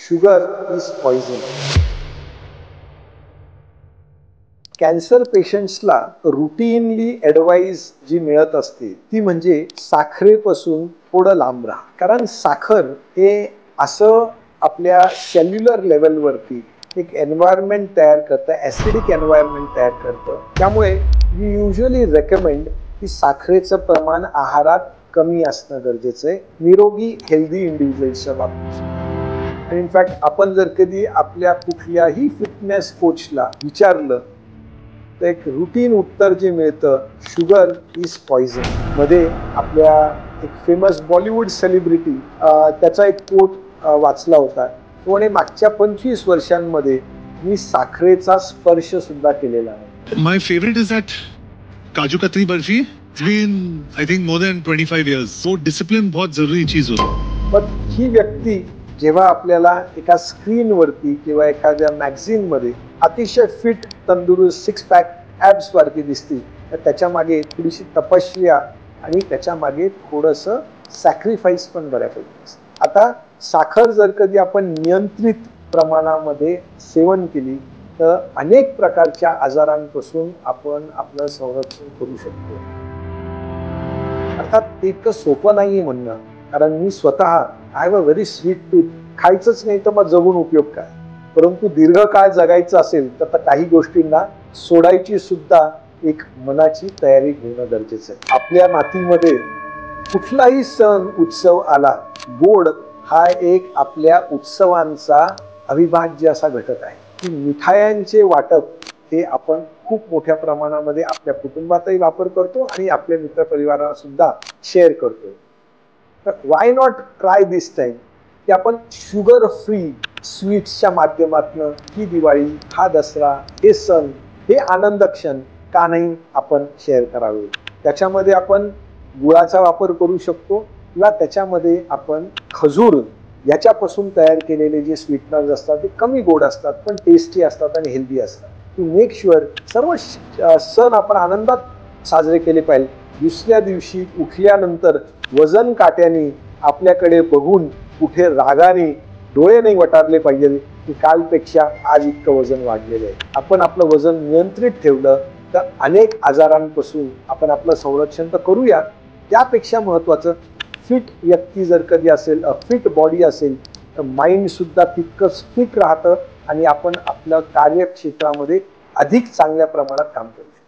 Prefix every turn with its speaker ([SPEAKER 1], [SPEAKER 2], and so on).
[SPEAKER 1] Sugar is poison. Cancer पेशंट्सला routinely advice जी मिळत असते ती म्हणजे साखरेपासून थोडं लांब राहा. कारण साखर हे असं आपल्या सेल्युलर लेवलवरती एक एन्व्हायरमेंट तयार करतं, ॲसिडिक एन्व्हायरमेंट तयार करतं. त्यामुळे वी युजली रेकमेंड की साखरेचं प्रमाण आहारात कमी असणं गरजेचं आहे निरोगी हेल्दी इंडिव्हिज्युअल्सच्या बाबतीत. आणि इनफॅक्ट आपण जर कधी आपल्या कुठल्याही फिटनेस कोचला विचारलं तर एक रुटीन उत्तर जे मिळतं शुगर इज पॉइझन. मध्ये आपल्या एक फेमस बॉलिवूड सेलिब्रिटी त्याचा एक कोट वाचला होता. तो म्हणे मागच्या 25 वर्षांमध्ये मी साखरेचा स्पर्श सुद्धा केलेला नाही.
[SPEAKER 2] माय फेवरेट इज दॅट काजू कतरी barfi. It's been, I think, more than 25 years. So discipline बहुत जरूरी चीज होती.
[SPEAKER 1] पण ही व्यक्ती जेव्हा आपल्याला एका स्क्रीनवरती किंवा एखाद्या मॅगझिनमध्ये अतिशय फिट तंदुरुस्त 6 पॅक ॲब्स सारखी दिसते तर त्याच्या मागे थोडीशी तपश्चर्या आणि त्याच्या मागे थोडंसं सॅक्रिफाईस पण बऱ्यापैकी असतं. आता साखर जर कधी आपण नियंत्रित प्रमाणामध्ये सेवन केली तर अनेक प्रकारच्या आजारांपासून आपण आपलं संरक्षण करू शकतो. अर्थात ते इतकं सोपं नाही म्हणणं, कारण मी स्वतः I have a very sweet tooth. खायचंच नाही तर मग जगून उपयोग काय. परंतु दीर्घकाळ जगायचं असेल तर काही गोष्टींना सोडायची सुद्धा एक मनाची तयारी होणं गरजेचं आहे. आपल्या मातीमध्ये कुठलाही सण उत्सव आला, गोड हा एक आपल्या उत्सवांचा अविभाज्य असा घटक आहे. की मिठायांचे वाटप हे आपण खूप मोठ्या प्रमाणामध्ये आपल्या कुटुंबातही वापर करतो आणि आपल्या मित्रपरिवाराला सुद्धा शेअर करतो. तर why not try this time की आपण शुगर फ्री स्वीट्सच्या माध्यमातून ही दिवाळी, हा दसरा, हे सण, हे आनंद क्षण का नाही आपण शेअर करावे. त्याच्यामध्ये आपण गुळाचा वापर करू शकतो किंवा त्याच्यामध्ये आपण खजूर याच्यापासून तयार केलेले जे स्वीटनर्स असतात ते कमी गोड असतात पण टेस्टी असतात आणि हेल्दी असतात. टू मेक शुअर सर्व सण आपण आनंदात साजरे केले पाहिजे. दुसऱ्या दिवशी उठल्यानंतर वजन काट्याने आपल्याकडे बघून कुठे रागाने डोळे नाही वटारले पाहिजे की कालपेक्षा आज इतकं वजन वाढलेलं आहे. आपण आपलं वजन नियंत्रित ठेवलं तर अनेक आजारांपासून आपण आपलं संरक्षण तर करूया. त्यापेक्षा महत्त्वाचं फिट व्यक्ती जर कधी असेल, फिट बॉडी असेल तर माइंड सुद्धा तितकंच फिट राहतं आणि आपण आपल्या कार्यक्षेत्रामध्ये अधिक चांगल्या प्रमाणात काम करू शकतो.